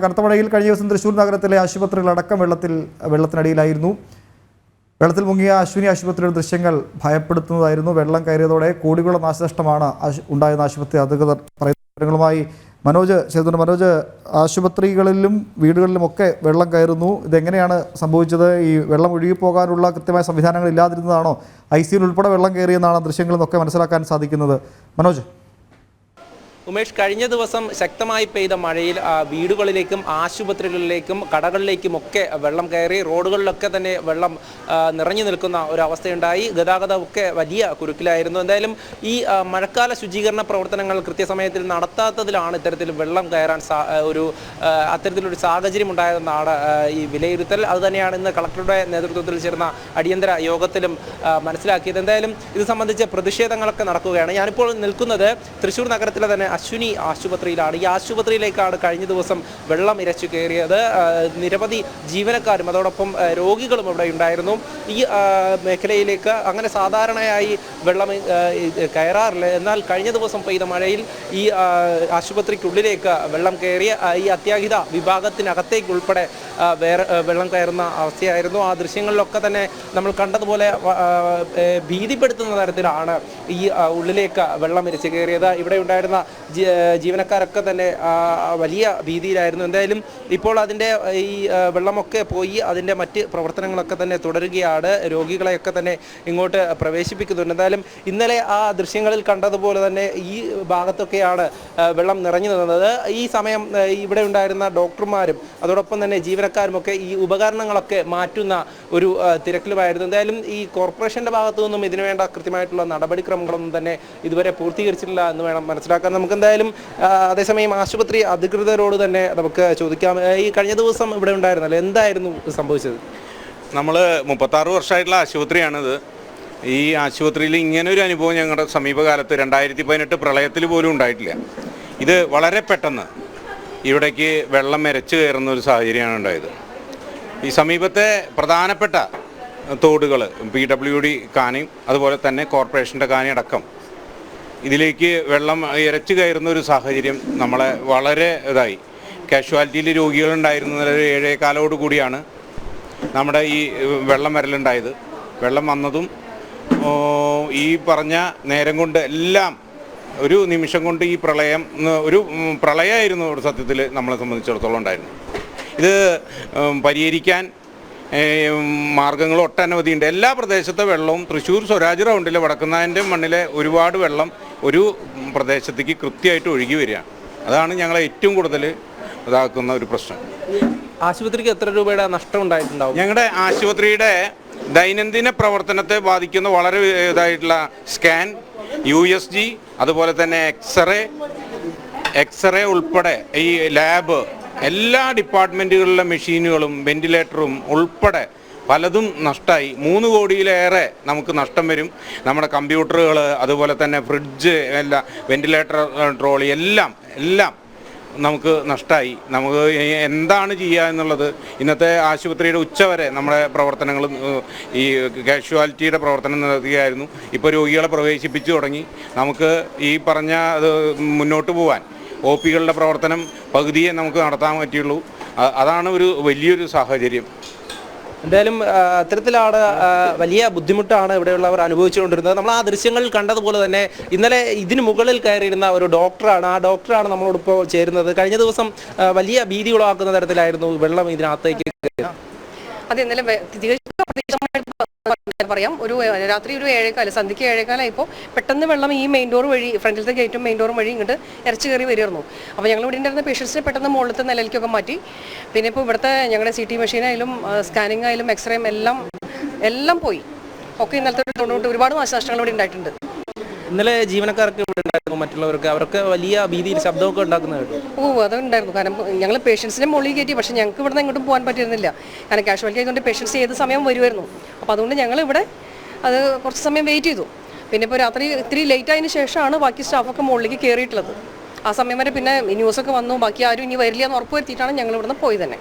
കനത്ത മഴയിൽ കഴിഞ്ഞ ദിവസം തൃശ്ശൂർ നഗരത്തിലെ ആശുപത്രികളടക്കം വെള്ളത്തിനടിയിലായിരുന്നു. വെള്ളത്തിൽ മുങ്ങിയ അശ്വിനി ആശുപത്രിയുടെ ദൃശ്യങ്ങൾ ഭയപ്പെടുത്തുന്നതായിരുന്നു. വെള്ളം കയറിയതോടെ കോടികളുടെ നാശനഷ്ടമാണ് ഉണ്ടായെന്ന് ആശുപത്രി അധികൃതർ പറയുന്നതുമായി മനോജ് ചേർന്നുണ്ട്. മനോജ്, ആശുപത്രികളിലും വീടുകളിലുമൊക്കെ വെള്ളം കയറുന്നു. ഇതെങ്ങനെയാണ് സംഭവിച്ചത്? ഈ വെള്ളം ഒഴുകിപ്പോകാനുള്ള കൃത്യമായ സംവിധാനങ്ങൾ ഇല്ലാതിരുന്നതാണോ? ICU ഉൾപ്പെടെ വെള്ളം കയറിയെന്നാണ് ദൃശ്യങ്ങളിൽ നിന്നൊക്കെ മനസ്സിലാക്കാൻ സാധിക്കുന്നത്. മനോജ്. ഉമേഷ്, കഴിഞ്ഞ ദിവസം ശക്തമായി പെയ്ത മഴയിൽ വീടുകളിലേക്കും ആശുപത്രികളിലേക്കും കടകളിലേക്കുമൊക്കെ വെള്ളം കയറി. റോഡുകളിലൊക്കെ തന്നെ വെള്ളം നിറഞ്ഞു നിൽക്കുന്ന ഒരവസ്ഥയുണ്ടായി. ഗതാഗതമൊക്കെ വലിയ കുരുക്കിലായിരുന്നു. എന്തായാലും ഈ മഴക്കാല ശുചീകരണ പ്രവർത്തനങ്ങൾ കൃത്യസമയത്തിൽ നടത്താത്തതിലാണ് ഇത്തരത്തിൽ വെള്ളം കയറാൻ അത്തരത്തിലൊരു സാഹചര്യം ഉണ്ടായതെന്നാണ് ഈ വിലയിരുത്തൽ. അതുതന്നെയാണ് ഇന്ന് കളക്ടറുടെ നേതൃത്വത്തിൽ ചേർന്ന അടിയന്തര യോഗത്തിലും മനസ്സിലാക്കിയത്. എന്തായാലും ഇത് സംബന്ധിച്ച് പ്രതിഷേധങ്ങളൊക്കെ നടക്കുകയാണ്. ഞാനിപ്പോൾ നിൽക്കുന്നത് തൃശ്ശൂർ നഗരത്തിലെ തന്നെ അശ്വിനി ആശുപത്രിയിലാണ്. ഈ ആശുപത്രിയിലേക്കാണ് കഴിഞ്ഞ ദിവസം വെള്ളം ഇരച്ചു കയറിയത്. നിരവധി ജീവനക്കാരും അതോടൊപ്പം രോഗികളും ഇവിടെ ഉണ്ടായിരുന്നു. ഈ മേഖലയിലേക്ക് അങ്ങനെ സാധാരണയായി വെള്ളം കയറാറില്ല. എന്നാൽ കഴിഞ്ഞ ദിവസം പെയ്ത മഴയിൽ ഈ ആശുപത്രിക്കുള്ളിലേക്ക് വെള്ളം കയറി. ഈ അത്യാഹിത വിഭാഗത്തിനകത്തേക്ക് ഉൾപ്പെടെ വെള്ളം കയറുന്ന അവസ്ഥയായിരുന്നു. ആ ദൃശ്യങ്ങളിലൊക്കെ തന്നെ നമ്മൾ കണ്ടതുപോലെ ഭീതിപ്പെടുത്തുന്ന തരത്തിലാണ് ഈ ഉള്ളിലേക്ക് വെള്ളം ഇരച്ചു കയറിയത്. ഇവിടെ ഉണ്ടായിരുന്ന ജീവനക്കാരൊക്കെ തന്നെ വലിയ ഭീതിയിലായിരുന്നു. എന്തായാലും ഇപ്പോൾ അതിൻ്റെ ഈ വെള്ളമൊക്കെ പോയി അതിൻ്റെ മറ്റ് പ്രവർത്തനങ്ങളൊക്കെ തന്നെ തുടരുകയാണ്. രോഗികളെയൊക്കെ തന്നെ ഇങ്ങോട്ട് പ്രവേശിപ്പിക്കുന്നുണ്ട്. എന്തായാലും ഇന്നലെ ആ ദൃശ്യങ്ങളിൽ കണ്ടതുപോലെ തന്നെ ഈ ഭാഗത്തൊക്കെയാണ് വെള്ളം നിറഞ്ഞു നിന്നത്. ഈ സമയം ഇവിടെ ഉണ്ടായിരുന്ന ഡോക്ടർമാരും അതോടൊപ്പം തന്നെ ജീവനക്കാരുമൊക്കെ ഈ ഉപകരണങ്ങളൊക്കെ മാറ്റുന്ന ഒരു തിരക്കിലുമായിരുന്നു. എന്തായാലും ഈ കോർപ്പറേഷൻ്റെ ഭാഗത്തു നിന്നും ഇതിനുവേണ്ട കൃത്യമായിട്ടുള്ള നടപടിക്രമങ്ങളൊന്നും തന്നെ ഇതുവരെ പൂർത്തീകരിച്ചിട്ടില്ല എന്ന് വേണം മനസ്സിലാക്കാൻ. നമുക്ക് എന്തായാലും അതേസമയം ആശുപത്രി അധികൃതരോട് തന്നെ നമുക്ക് ചോദിക്കാം. ഈ കഴിഞ്ഞ ദിവസം ഇവിടെ ഉണ്ടായിരുന്നല്ലോ, എന്തായിരുന്നു സംഭവിച്ചത്? നമ്മൾ 36 വർഷമായിട്ടുള്ള ആശുപത്രിയാണിത്. ഈ ആശുപത്രിയിൽ ഇങ്ങനൊരു അനുഭവം ഞങ്ങളുടെ സമീപകാലത്ത് 2018 പ്രളയത്തിൽ പോലും ഉണ്ടായിട്ടില്ല. ഇത് വളരെ പെട്ടെന്ന് ഇവിടേക്ക് വെള്ളം ഇരച്ചു കയറുന്ന ഒരു സാഹചര്യമാണ് ഉണ്ടായത്. ഈ സമീപത്തെ പ്രധാനപ്പെട്ട തോടുകൾ PWD കാനയും അതുപോലെ തന്നെ കോർപ്പറേഷൻ്റെ കാനി അടക്കം ഇതിലേക്ക് വെള്ളം ഇരച്ചു കയറുന്ന ഒരു സാഹചര്യം നമ്മളെ വളരെ ഇതായി. കാഷ്വാലിറ്റിയിൽ രോഗികളുണ്ടായിരുന്നത് 7:15 കൂടിയാണ് നമ്മുടെ ഈ വെള്ളം വരലുണ്ടായത്. വെള്ളം വന്നതും ഈ പറഞ്ഞ നേരം കൊണ്ട് എല്ലാം ഒരു നിമിഷം കൊണ്ട് ഈ ഒരു പ്രളയമായിരുന്നു സത്യത്തിൽ നമ്മളെ സംബന്ധിച്ചിടത്തോളം ഉണ്ടായിരുന്നു. ഇത് പരിഹരിക്കാൻ മാർഗങ്ങൾ ഒട്ടനവധിയുണ്ട്. എല്ലാ പ്രദേശത്തെ വെള്ളവും തൃശ്ശൂർ സ്വരാജ് റൗണ്ടിലെ വടക്കുന്നായൻ്റെ മണ്ണിലെ ഒരുപാട് വെള്ളം ഒരു പ്രദേശത്തേക്ക് കൃത്യമായിട്ട് ഒഴുകി വരികയാണ്. അതാണ് ഞങ്ങളെ ഏറ്റവും കൂടുതൽ ഇതാക്കുന്ന ഒരു പ്രശ്നം. ആശുപത്രിക്ക് എത്ര രൂപയുടെ നഷ്ടം ഉണ്ടായിട്ടുണ്ടാവും? ഞങ്ങളുടെ ആശുപത്രിയുടെ ദൈനംദിന പ്രവർത്തനത്തെ ബാധിക്കുന്ന വളരെ ഇതായിട്ടുള്ള സ്കാൻ, USG, അതുപോലെ തന്നെ എക്സ്റേ ഉൾപ്പെടെ ഈ ലാബ്, എല്ലാ ഡിപ്പാർട്ട്മെൻറ്റുകളിലെ മെഷീനുകളും വെന്റിലേറ്ററും ഉൾപ്പെടെ പലതും നഷ്ടമായി. 3 കോടിയിലേറെ നമുക്ക് നഷ്ടം വരും. നമ്മുടെ കമ്പ്യൂട്ടറുകൾ, അതുപോലെ തന്നെ ഫ്രിഡ്ജ്, എല്ലാം വെന്റിലേറ്റർ ട്രോളി എല്ലാം നമുക്ക് നഷ്ടമായി. നമുക്ക് എന്താണ് ചെയ്യുക എന്നുള്ളത് ഇന്നത്തെ ആശുപത്രിയുടെ ഉച്ചവരെ നമ്മുടെ പ്രവർത്തനങ്ങൾ ഈ കാഷ്വാലിറ്റിയുടെ പ്രവർത്തനം നടത്തുകയായിരുന്നു. ഇപ്പോൾ രോഗികളെ പ്രവേശിപ്പിച്ചു തുടങ്ങി. നമുക്ക് ഈ പറഞ്ഞ മുന്നോട്ട് പോകാൻ OPകളുടെ പ്രവർത്തനം പകുതിയെ നമുക്ക് നടത്താൻ പറ്റുള്ളൂ. അതാണ് ഒരു വലിയൊരു സാഹചര്യം. എന്തായാലും അത്തരത്തിലാണ് വലിയ ബുദ്ധിമുട്ടാണ് ഇവിടെയുള്ളവർ അനുഭവിച്ചുകൊണ്ടിരുന്നത്. നമ്മൾ ആ ദൃശ്യങ്ങളിൽ കണ്ടതുപോലെ തന്നെ ഇന്നലെ ഇതിന് മുകളിൽ കയറിയിരുന്ന ഒരു ഡോക്ടറാണ്. ആ ഡോക്ടറാണ് നമ്മളോടിപ്പോൾ ചേരുന്നത്. കഴിഞ്ഞ ദിവസം വലിയ ഭീതി ഉളവാക്കുന്ന തരത്തിലായിരുന്നു വെള്ളം ഇതിനകത്തേക്ക്. അതെ, ഇന്നലെ പറയാം, ഒരു രാത്രി ഒരു 7:15 സന്ധ്യയ്ക്ക് 7:15 ഇപ്പോൾ പെട്ടെന്ന് വെള്ളം ഈ മെയിൻ ഡോർ വഴി, ഫ്രണ്ടിലത്തെ ഗേറ്റും മെയിൻ ഡോറും വഴി ഇങ്ങോട്ട് ഇരച്ചു കയറി വരുമായിരുന്നു. അപ്പോൾ ഞങ്ങൾ ഇവിടെ ഉണ്ടായിരുന്ന പേഷ്യൻസിനെ പെട്ടെന്ന് മുകളിലത്തെ നിലയിലേക്കൊക്കെ മാറ്റി. പിന്നെ ഇപ്പോൾ ഇവിടുത്തെ ഞങ്ങളുടെ CT മെഷീനായാലും സ്കാനിങ് ആയാലും എക്സ്റേയും എല്ലാം പോയി. ഒക്കെ ഇന്നലത്തെ തൊണ്ണൂറ്റി ഒരുപാട് നാശനഷ്ടങ്ങൾ ഇവിടെ ഉണ്ടായിട്ടുണ്ട്. ഇന്നലെ ജീവനക്കാർക്ക് ഇവിടെ ഉണ്ടായിരുന്നു, മറ്റുള്ളവർക്ക് അവർക്ക് വലിയ ഭീതിയിൽ ശബ്ദമൊക്കെ ഉണ്ടാക്കുന്നത്. അതുണ്ടായിരുന്നു. കാരണം ഞങ്ങൾ പേഷ്യൻസിനെ മുകളിൽ കയറ്റി, പക്ഷേ ഞങ്ങൾക്ക് ഇവിടെ നിന്ന് എങ്ങോട്ടും പോകാൻ പറ്റിയിരുന്നില്ല. കാരണം കാഷ്വാലിറ്റി ആയതുകൊണ്ട് പേഷ്യൻസ് ഏത് സമയം വരുമായിരുന്നു. അപ്പോൾ അതുകൊണ്ട് ഞങ്ങൾ ഇവിടെ അത് കുറച്ച് സമയം വെയിറ്റ് ചെയ്തു. പിന്നെ ഇപ്പോൾ രാത്രി ഇത്തിരി ലേറ്റ് ആയതിനു ശേഷമാണ് ബാക്കി സ്റ്റാഫൊക്കെ മുകളിലേക്ക് കയറിയിട്ടുള്ളത്. ആ സമയം വരെ പിന്നെ ന്യൂസൊക്കെ വന്നു, ബാക്കി ആരും ഇനി വരില്ല എന്ന് ഉറപ്പ് വരുത്തിയിട്ടാണ് ഞങ്ങൾ ഇവിടുന്ന് പോയി തന്നെ.